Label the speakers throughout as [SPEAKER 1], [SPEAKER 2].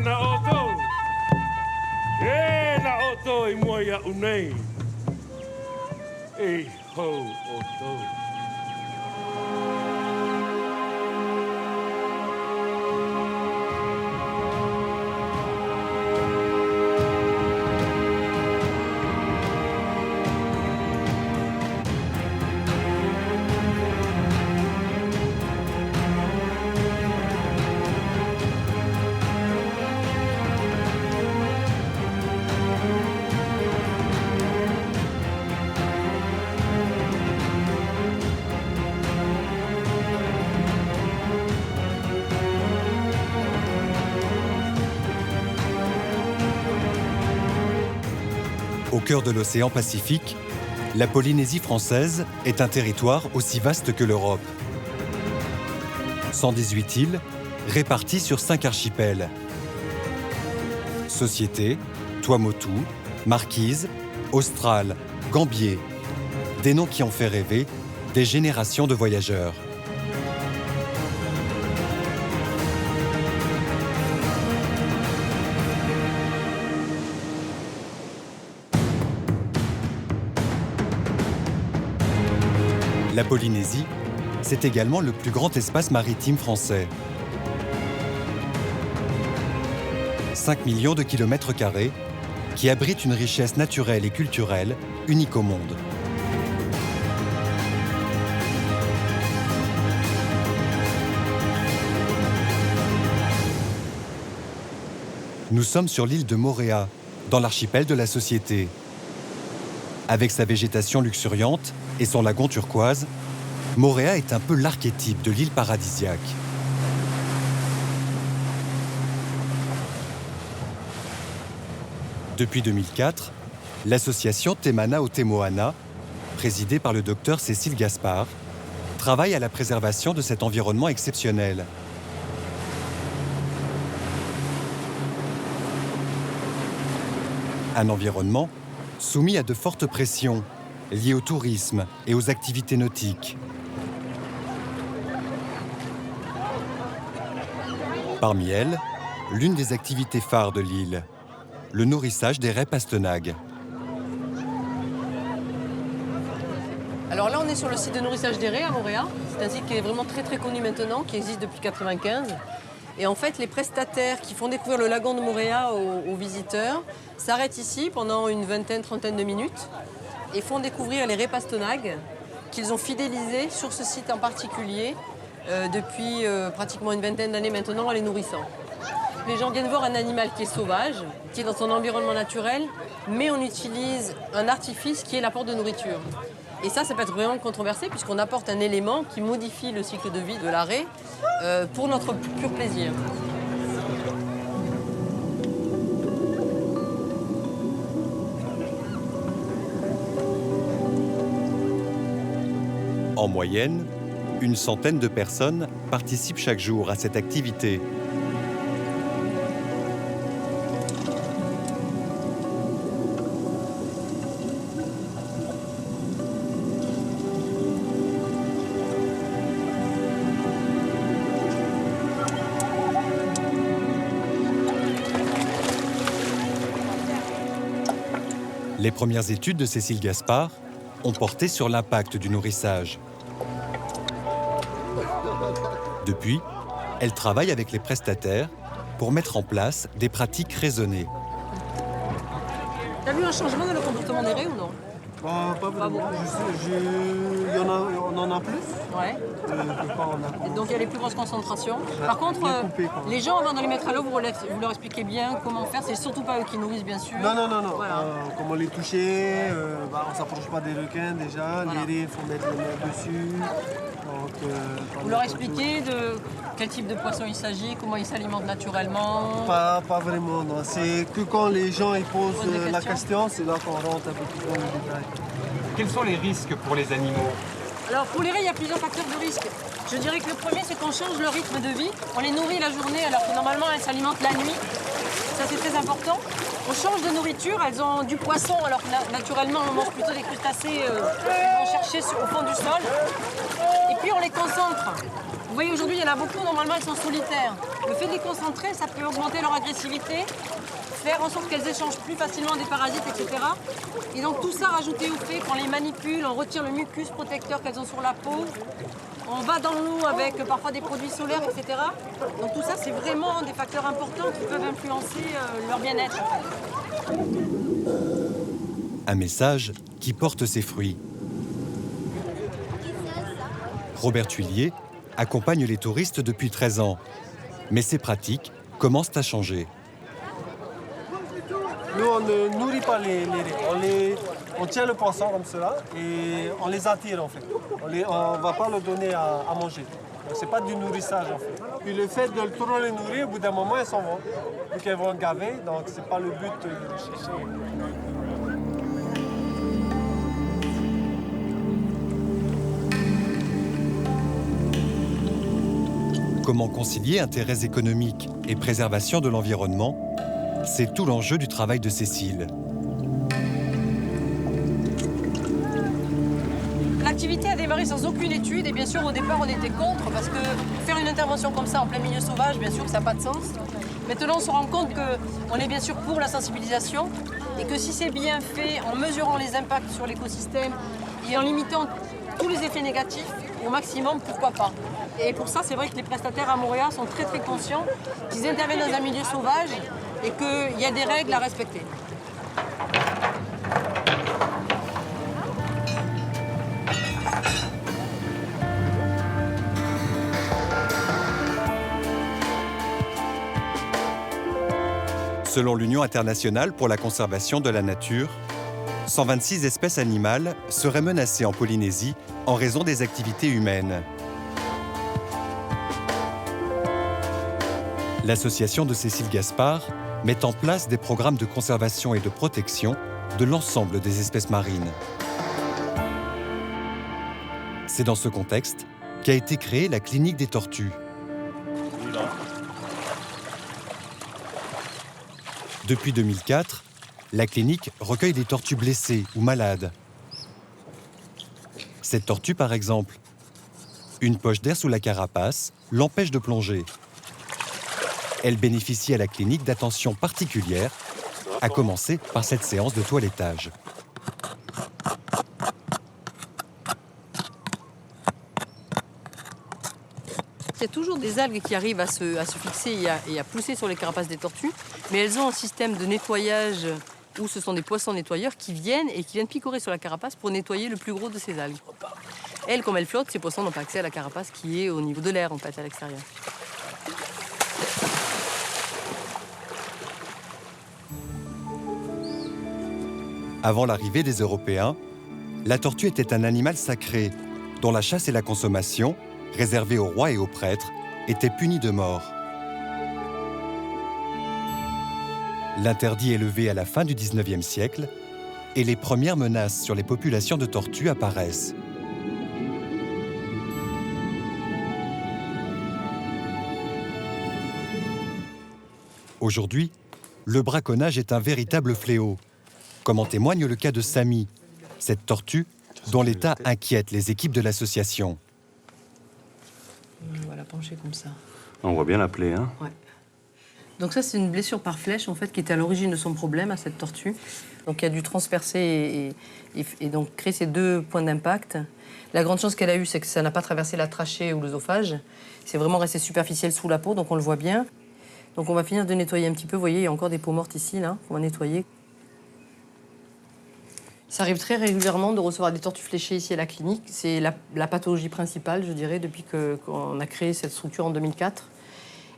[SPEAKER 1] na oto. Na oto I mua ia unei. E ho oto.
[SPEAKER 2] Au cœur de l'océan Pacifique, la Polynésie française est un territoire aussi vaste que l'Europe. 118 îles réparties sur 5 archipels. Société, Tuamotu, Marquise, Austral, Gambier. Des noms qui ont fait rêver des générations de voyageurs. La Polynésie, c'est également le plus grand espace maritime français. 5 millions de kilomètres carrés qui abritent une richesse naturelle et culturelle unique au monde. Nous sommes sur l'île de Moorea, dans l'archipel de la Société. Avec sa végétation luxuriante et son lagon turquoise, Moorea est un peu l'archétype de l'île paradisiaque. Depuis 2004, l'association Te Mana o Te Moana, présidée par le docteur Cécile Gaspard, travaille à la préservation de cet environnement exceptionnel. Un environnement soumis à de fortes pressions liées au tourisme et aux activités nautiques. Parmi elles, l'une des activités phares de l'île, le nourrissage des raies pastenagues.
[SPEAKER 3] Alors là, on est sur le site de nourrissage des raies à Moorea. C'est un site qui est vraiment très très connu maintenant, qui existe depuis 1995. Et en fait, les prestataires qui font découvrir le lagon de Moorea aux visiteurs s'arrêtent ici pendant une vingtaine, trentaine de minutes et font découvrir les raies pastenagues qu'ils ont fidélisées sur ce site en particulier depuis pratiquement une vingtaine d'années maintenant en les nourrissant. Les gens viennent voir un animal qui est sauvage, qui est dans son environnement naturel, mais on utilise un artifice qui est l'apport de nourriture. Et ça peut être vraiment controversé puisqu'on apporte un élément qui modifie le cycle de vie de la raie pour notre pur plaisir.
[SPEAKER 2] En moyenne, une centaine de personnes participent chaque jour à cette activité. Les premières études de Cécile Gaspard ont porté sur l'impact du nourrissage. Depuis, elle travaille avec les prestataires pour mettre en place des pratiques raisonnées.
[SPEAKER 3] T'as vu un changement dans le comportement des raies ou non?
[SPEAKER 4] Pas vraiment. On en a plus.
[SPEAKER 3] Ouais. Et donc il y a les plus grosses concentrations. Par contre, les gens avant de les mettre à l'eau, vous leur expliquez bien comment faire. C'est surtout pas eux qui nourrissent, bien sûr.
[SPEAKER 4] Non.
[SPEAKER 3] Voilà.
[SPEAKER 4] Comment les toucher, on s'approche pas des requins déjà. Voilà. Les raies, il faut mettre le nez dessus.
[SPEAKER 3] Vous leur expliquez de quel type de poisson il s'agit, comment ils s'alimentent naturellement?
[SPEAKER 4] Pas vraiment, non. C'est que quand les gens ils posent la question, c'est là qu'on rentre un peu plus dans le détail.
[SPEAKER 5] Quels sont les risques pour les animaux?
[SPEAKER 3] Alors pour les raies, il y a plusieurs facteurs de risque. Je dirais que le premier, c'est qu'on change le rythme de vie. On les nourrit la journée alors que normalement elles s'alimentent la nuit. Ça, c'est très important. On change de nourriture, elles ont du poisson, alors que naturellement on mange plutôt des crustacés qu'ils vont chercher au fond du sol. Et puis on les concentre. Vous voyez, aujourd'hui, il y en a beaucoup, normalement elles sont solitaires. Le fait de les concentrer, ça peut augmenter leur agressivité, faire en sorte qu'elles échangent plus facilement des parasites, etc. Et donc tout ça rajouté au fait qu'on les manipule, on retire le mucus protecteur qu'elles ont sur la peau, on va dans l'eau avec parfois des produits solaires, etc. Donc tout ça, c'est vraiment des facteurs importants qui peuvent influencer leur bien-être. En fait.
[SPEAKER 2] Un message qui porte ses fruits. Robert Thuillier accompagne les touristes depuis 13 ans. Mais ces pratiques commencent à changer.
[SPEAKER 4] Nous, on ne nourrit pas les raies. On tient le poisson comme cela et on les attire en fait. On ne va pas le donner à manger. Ce n'est pas du nourrissage en fait. Puis le fait de trop les nourrir, au bout d'un moment, elles s'en vont. Donc elles vont gaver, donc ce n'est pas le but de chercher.
[SPEAKER 2] Comment concilier intérêts économiques et préservation de l'environnement? C'est tout l'enjeu du travail de Cécile.
[SPEAKER 3] L'activité a démarré sans aucune étude et bien sûr au départ on était contre parce que faire une intervention comme ça en plein milieu sauvage, bien sûr que ça n'a pas de sens. Maintenant on se rend compte qu'on est bien sûr pour la sensibilisation et que si c'est bien fait en mesurant les impacts sur l'écosystème et en limitant tous les effets négatifs au maximum, pourquoi pas. Et pour ça c'est vrai que les prestataires à Moorea sont très très conscients qu'ils interviennent dans un milieu sauvage et qu'il y a des règles à respecter.
[SPEAKER 2] Selon l'Union internationale pour la conservation de la nature, 126 espèces animales seraient menacées en Polynésie en raison des activités humaines. L'association de Cécile Gaspard met en place des programmes de conservation et de protection de l'ensemble des espèces marines. C'est dans ce contexte qu'a été créée la clinique des tortues. Depuis 2004, la clinique recueille des tortues blessées ou malades. Cette tortue, par exemple, une poche d'air sous la carapace l'empêche de plonger. Elle bénéficie à la clinique d'attention particulière, à commencer par cette séance de toilettage.
[SPEAKER 3] Il y a toujours des algues qui arrivent à se fixer et à pousser sur les carapaces des tortues, mais elles ont un système de nettoyage où ce sont des poissons nettoyeurs qui viennent picorer sur la carapace pour nettoyer le plus gros de ces algues. Elles, comme elles flottent, ces poissons n'ont pas accès à la carapace qui est au niveau de l'air, en fait, à l'extérieur.
[SPEAKER 2] Avant l'arrivée des Européens, la tortue était un animal sacré dont la chasse et la consommation, réservée aux rois et aux prêtres, étaient punies de mort. L'interdit est levé à la fin du XIXe siècle et les premières menaces sur les populations de tortues apparaissent. Aujourd'hui, le braconnage est un véritable fléau, comme en témoigne le cas de Samy, cette tortue dont l'état inquiète les équipes de l'association.
[SPEAKER 3] On va la pencher comme ça.
[SPEAKER 1] On voit bien la plaie, hein?
[SPEAKER 3] Ouais. Donc ça, c'est une blessure par flèche, en fait, qui est à l'origine de son problème à cette tortue. Donc il a dû transpercer et donc créer ces deux points d'impact. La grande chance qu'elle a eue, c'est que ça n'a pas traversé la trachée ou l'œsophage. C'est vraiment resté superficiel sous la peau, donc on le voit bien. Donc on va finir de nettoyer un petit peu. Vous voyez, il y a encore des peaux mortes ici, là, qu'on va nettoyer. Ça arrive très régulièrement de recevoir des tortues fléchées ici à la clinique. C'est la pathologie principale, je dirais, depuis qu'on a créé cette structure en 2004.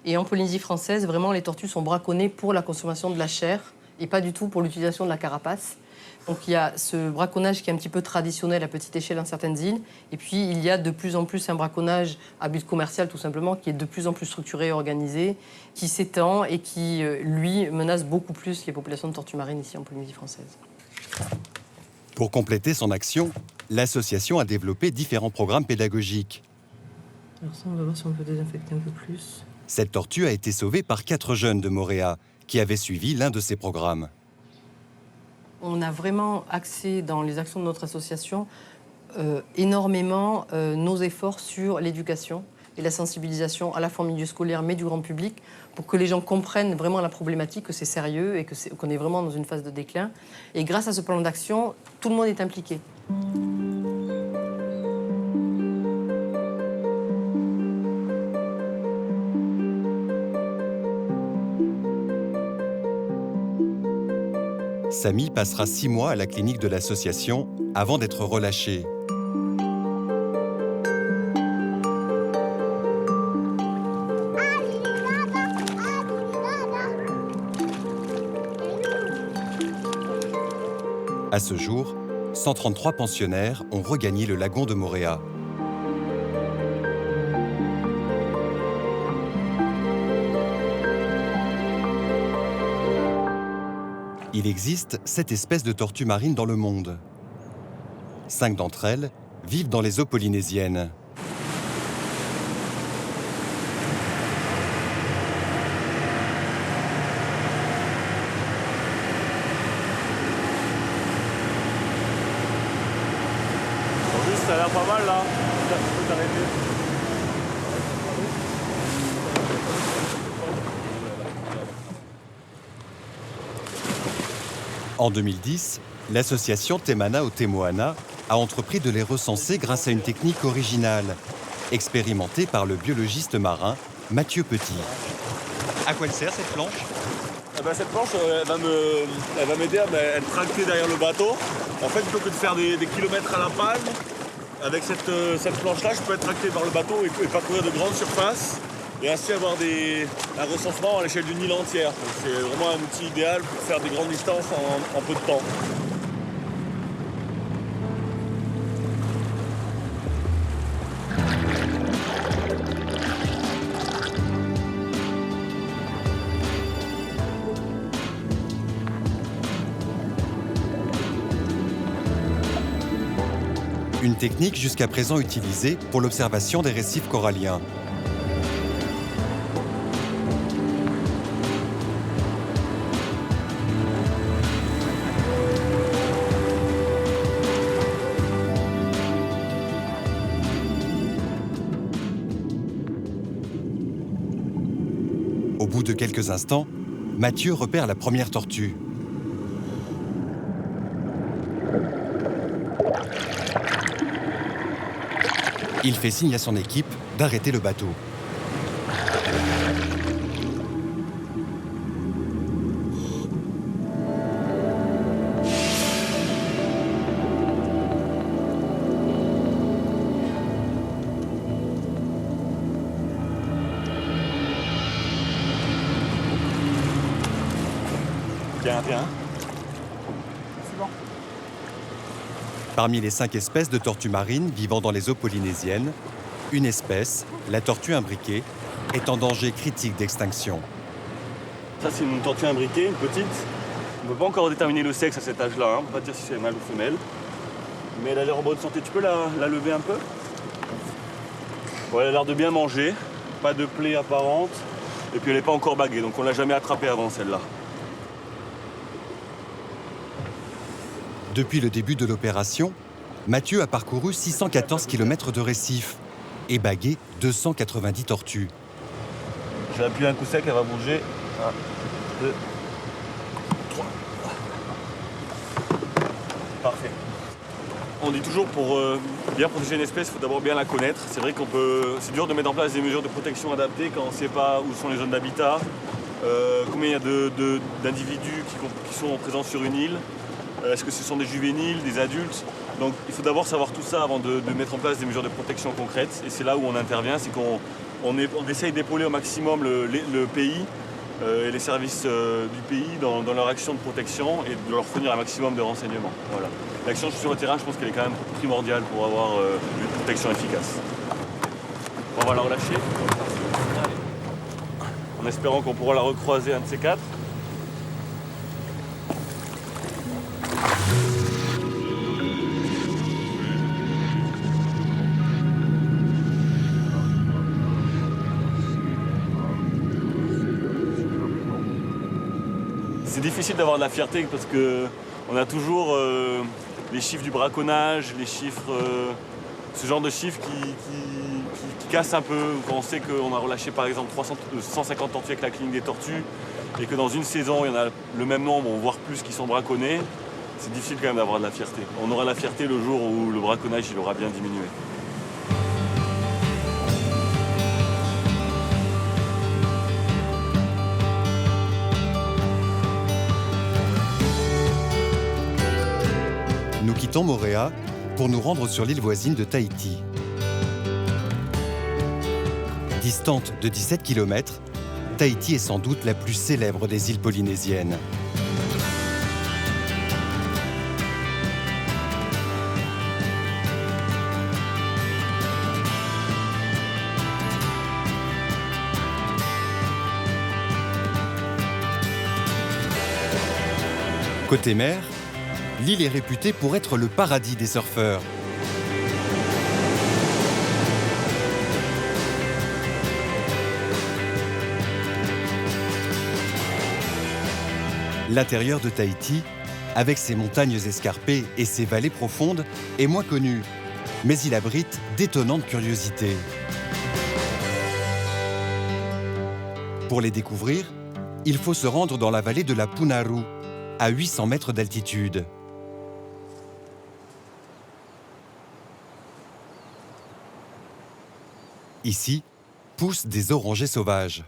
[SPEAKER 3] Et en Polynésie française, vraiment, les tortues sont braconnées pour la consommation de la chair et pas du tout pour l'utilisation de la carapace. Donc il y a ce braconnage qui est un petit peu traditionnel à petite échelle dans certaines îles. Et puis il y a de plus en plus un braconnage à but commercial, tout simplement, qui est de plus en plus structuré et organisé, qui s'étend et qui, lui, menace beaucoup plus les populations de tortues marines ici en Polynésie française.
[SPEAKER 2] Pour compléter son action, l'association a développé différents programmes pédagogiques.
[SPEAKER 3] Alors ça, on va voir si on peut désinfecter un peu plus.
[SPEAKER 2] Cette tortue a été sauvée par 4 jeunes de Moorea qui avaient suivi l'un de ces programmes.
[SPEAKER 3] On a vraiment axé dans les actions de notre association énormément nos efforts sur l'éducation et la sensibilisation à la fois au milieu scolaire mais du grand public pour que les gens comprennent vraiment la problématique, que c'est sérieux et qu'on est vraiment dans une phase de déclin. Et grâce à ce plan d'action, tout le monde est impliqué.
[SPEAKER 2] Samy passera 6 mois à la clinique de l'association avant d'être relâché. À ce jour, 133 pensionnaires ont regagné le lagon de Moorea. Il existe 7 espèces de tortues marines dans le monde. 5 d'entre elles vivent dans les eaux polynésiennes.
[SPEAKER 1] Ça a l'air pas mal là. Tu peux t'arrêter.
[SPEAKER 2] En 2010, l'association Te Mana o Te Moana a entrepris de les recenser grâce à une technique originale, expérimentée par le biologiste marin Mathieu Petit. À quoi elle sert cette planche ?
[SPEAKER 6] Cette planche, elle va m'aider à être tracté derrière le bateau. En fait, plutôt que de faire des kilomètres à la palme, avec cette planche-là, je peux être tracté par le bateau et parcourir de grandes surfaces et ainsi avoir un recensement à l'échelle d'une île entière. C'est vraiment un outil idéal pour faire des grandes distances en peu de temps.
[SPEAKER 2] Une technique jusqu'à présent utilisée pour l'observation des récifs coralliens. Au bout de quelques instants, Mathieu repère la première tortue. Il fait signe à son équipe d'arrêter le bateau.
[SPEAKER 6] Tiens.
[SPEAKER 2] Parmi les 5 espèces de tortues marines vivant dans les eaux polynésiennes, une espèce, la tortue imbriquée, est en danger critique d'extinction.
[SPEAKER 6] Ça, c'est une tortue imbriquée, une petite. On ne peut pas encore déterminer le sexe à cet âge-là, on ne peut pas dire si c'est mâle ou femelle. Mais elle a l'air en bonne santé. Tu peux la lever un peu ? Bon, elle a l'air de bien manger, pas de plaie apparente, et puis elle n'est pas encore baguée, donc on ne l'a jamais attrapée avant celle-là.
[SPEAKER 2] Depuis le début de l'opération, Mathieu a parcouru 614 km de récifs et bagué 290 tortues.
[SPEAKER 6] Je vais appuyer un coup sec, elle va bouger. 1, 2, 3. Parfait. On dit toujours pour bien protéger une espèce, il faut d'abord bien la connaître. C'est vrai c'est dur de mettre en place des mesures de protection adaptées quand on ne sait pas où sont les zones d'habitat, combien il y a d'individus qui sont présents sur une île. Est-ce que ce sont des juvéniles, des adultes? Donc il faut d'abord savoir tout ça avant de mettre en place des mesures de protection concrètes. Et c'est là où on intervient, c'est qu'on essaye d'épauler au maximum le pays et les services du pays dans leur action de protection et de leur fournir un maximum de renseignements. Voilà. L'action sur le terrain, je pense qu'elle est quand même primordiale pour avoir une protection efficace. On va la relâcher, en espérant qu'on pourra la recroiser un de ces 4. C'est difficile d'avoir de la fierté parce que On a toujours les chiffres du braconnage, les chiffres, ce genre de chiffres qui cassent un peu. Quand on sait qu'on a relâché par exemple 150 tortues avec la clinique des tortues et que dans une saison, il y en a le même nombre, voire plus, qui sont braconnés, c'est difficile quand même d'avoir de la fierté. On aura la fierté le jour où le braconnage il aura bien diminué.
[SPEAKER 2] Nous quittons Moorea pour nous rendre sur l'île voisine de Tahiti. Distante de 17 km, Tahiti est sans doute la plus célèbre des îles polynésiennes. Côté mer, l'île est réputée pour être le paradis des surfeurs. L'intérieur de Tahiti, avec ses montagnes escarpées et ses vallées profondes, est moins connu, mais il abrite d'étonnantes curiosités. Pour les découvrir, il faut se rendre dans la vallée de la Punaru, à 800 mètres d'altitude. Ici, poussent des orangers sauvages.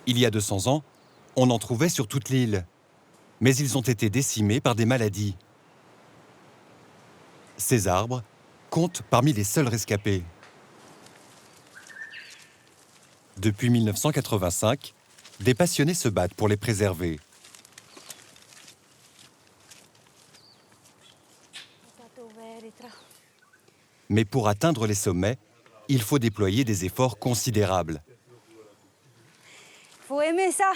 [SPEAKER 2] Il y a 200 ans, on en trouvait sur toute l'île, mais ils ont été décimés par des maladies. Ces arbres comptent parmi les seuls rescapés. Depuis 1985, des passionnés se battent pour les préserver. Mais pour atteindre les sommets, il faut déployer des efforts considérables.
[SPEAKER 7] Il faut aimer ça.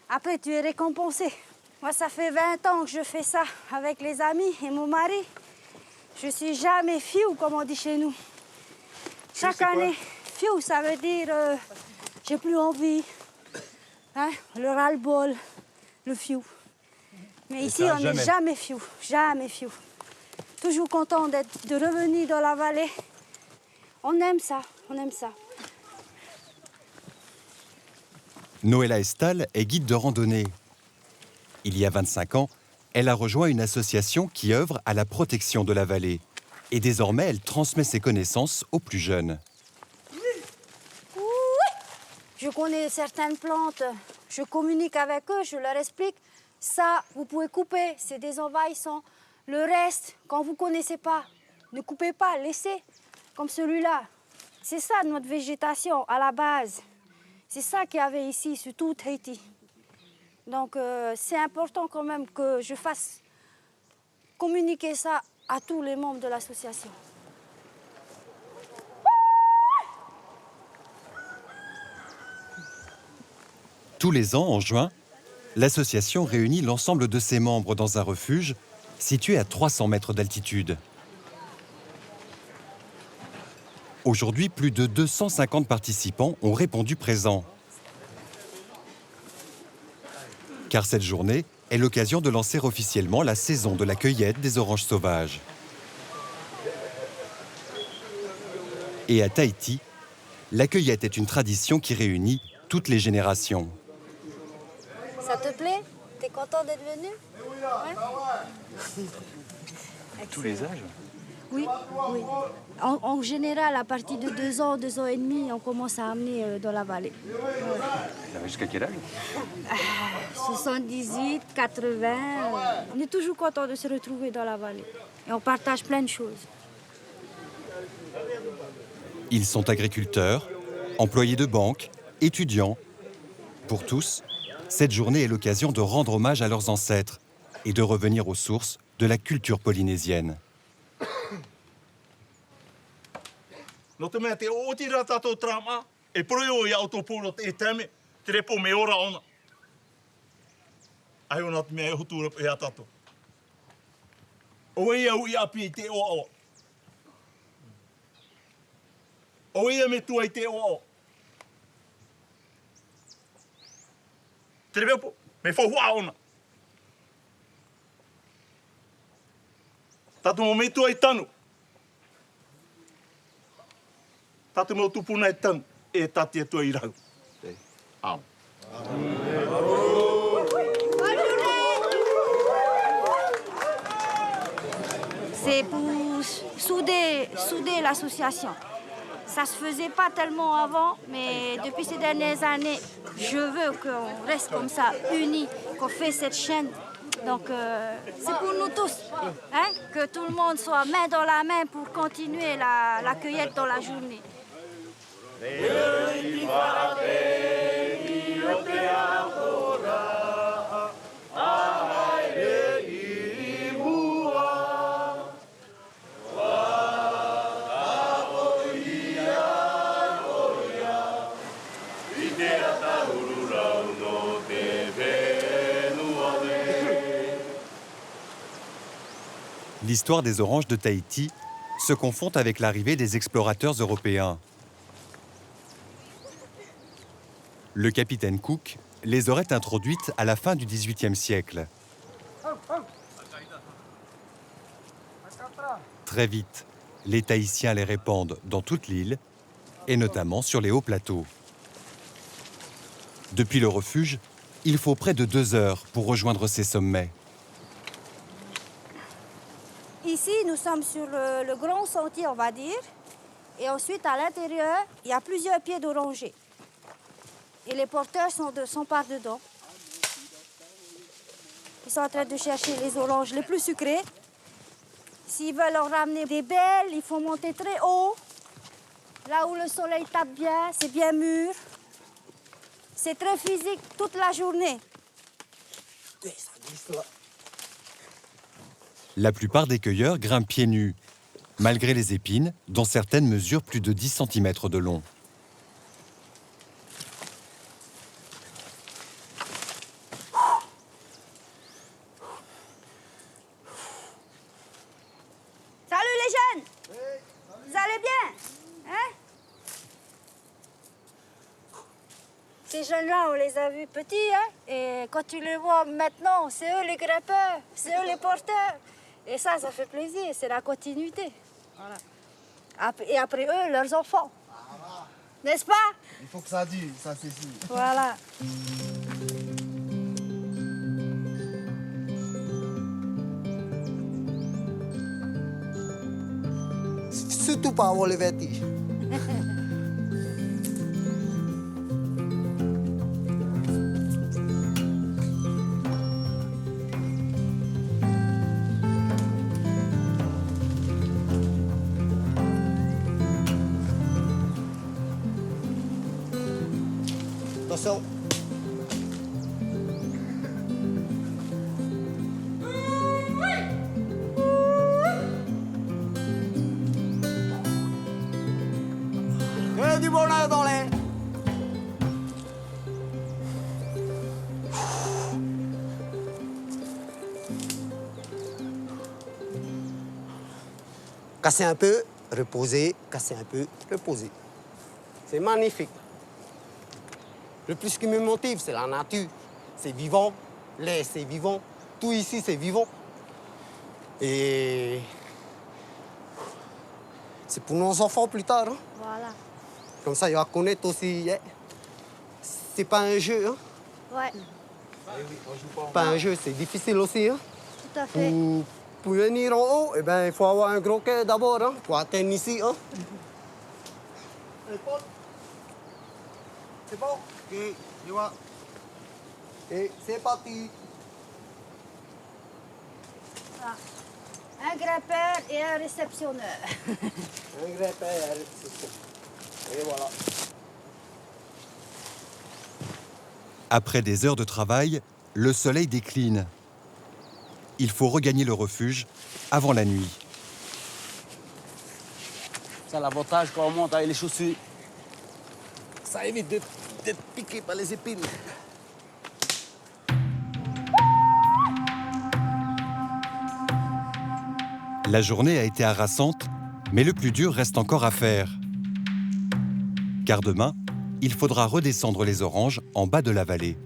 [SPEAKER 7] Après, tu es récompensé. Moi, ça fait 20 ans que je fais ça avec les amis et mon mari. Je suis jamais fiou, comme on dit chez nous. Chaque année, fiou, ça veut dire j'ai plus envie. Hein? Le ras-le-bol, le fiou. Mais ici, on n'est jamais fiou, jamais fiou. Toujours content de revenir dans la vallée. On aime ça, on aime ça.
[SPEAKER 2] Noëlla Estal est guide de randonnée. Il y a 25 ans, elle a rejoint une association qui œuvre à la protection de la vallée. Et désormais, elle transmet ses connaissances aux plus jeunes.
[SPEAKER 7] Je connais certaines plantes, je communique avec eux, je leur explique. Ça, vous pouvez couper, c'est des envahissants. Le reste, quand vous ne connaissez pas, ne coupez pas, laissez, comme celui-là. C'est ça notre végétation à la base. C'est ça qu'il y avait ici, sur tout Tahiti. Donc c'est important quand même que je fasse communiquer ça à tous les membres de l'association.
[SPEAKER 2] Tous les ans, en juin, l'association réunit l'ensemble de ses membres dans un refuge situé à 300 mètres d'altitude. Aujourd'hui, plus de 250 participants ont répondu présents. Car cette journée est l'occasion de lancer officiellement la saison de la cueillette des oranges sauvages. Et à Tahiti, la cueillette est une tradition qui réunit toutes les générations.
[SPEAKER 7] Ça te plaît? T'es content d'être venu?
[SPEAKER 5] Tous les âges?
[SPEAKER 7] Oui, oui. En général, à partir de 2 ans, 2 ans et demi, on commence à amener dans la vallée.
[SPEAKER 5] Ça va jusqu'à quel âge?
[SPEAKER 7] 78, 80. On est toujours content de se retrouver dans la vallée. Et on partage plein de choses.
[SPEAKER 2] Ils sont agriculteurs, employés de banque, étudiants. Pour tous, cette journée est l'occasion de rendre hommage à leurs ancêtres et de revenir aux sources de la culture polynésienne.
[SPEAKER 8] No te mea te o tira tatou trama, e proio ia autopolo te teme, te repo me ora ona. Ai ona te mea e hutura pe a tatou. O ia ui api te o o. O ia me tuai te o o. Te repo, me fo hua ona. Tatu mo metu ai tanu. Tatu mo tupuna ai tanu. E tati e tua irau. Am.
[SPEAKER 7] C'est pour souder l'association. Ça ne se faisait pas tellement avant, mais depuis ces dernières années, je veux qu'on reste comme ça, unis, qu'on fait cette chaîne. Donc, c'est pour nous tous, hein, que tout le monde soit main dans la main pour continuer la cueillette dans la journée.
[SPEAKER 2] L'histoire des oranges de Tahiti se confond avec l'arrivée des explorateurs européens. Le capitaine Cook les aurait introduites à la fin du XVIIIe siècle. Très vite, les Tahitiens les répandent dans toute l'île, et notamment sur les hauts plateaux. Depuis le refuge, il faut près de 2 heures pour rejoindre ces sommets.
[SPEAKER 7] Ici, nous sommes sur le grand sentier, on va dire. Et ensuite, à l'intérieur, il y a plusieurs pieds d'orangers. Et les porteurs sont par-dedans. Ils sont en train de chercher les oranges les plus sucrées. S'ils veulent en ramener des belles, il faut monter très haut. Là où le soleil tape bien, c'est bien mûr. C'est très physique toute la journée.
[SPEAKER 2] La plupart des cueilleurs grimpent pieds nus, malgré les épines, dont certaines mesurent plus de 10 cm de long.
[SPEAKER 7] Salut les jeunes! Vous allez bien? Hein? Ces jeunes-là, on les a vus petits, hein? Et quand tu les vois maintenant, c'est eux les grimpeurs, c'est eux les porteurs. Et ça fait plaisir, c'est la continuité. Voilà. Et après eux, leurs enfants. N'est-ce pas?
[SPEAKER 9] Il faut que ça dure, ça c'est sûr.
[SPEAKER 7] Voilà.
[SPEAKER 9] Surtout pas avoir le vertige. Attention. Du bonheur dans l'air. Casser un peu, reposer, casser un peu, reposer. C'est magnifique. Le plus qui me motive, c'est la nature. C'est vivant, l'air, c'est vivant. Tout ici, c'est vivant. Et c'est pour nos enfants plus tard. Hein?
[SPEAKER 7] Voilà.
[SPEAKER 9] Comme ça, ils vont connaître aussi. Hein? C'est pas un jeu. Hein?
[SPEAKER 7] Ouais,
[SPEAKER 9] Pas un jeu, c'est difficile aussi. Hein?
[SPEAKER 7] tout à fait.
[SPEAKER 9] Pour venir en haut, eh ben, il faut avoir un gros cœur d'abord hein, pour atteindre ici. Hein? C'est bon? Ok, tu vois. Et c'est parti.
[SPEAKER 7] Ah. Un grimpeur et un réceptionneur.
[SPEAKER 9] Un grimpeur et un réceptionneur. Et voilà.
[SPEAKER 2] Après des heures de travail, le soleil décline. Il faut regagner le refuge avant la nuit.
[SPEAKER 9] Ça, l'avantage quand on monte avec les chaussures. Ça évite d'être piqué par les épines.
[SPEAKER 2] La journée a été harassante, mais le plus dur reste encore à faire. Car demain, il faudra redescendre les oranges en bas de la vallée.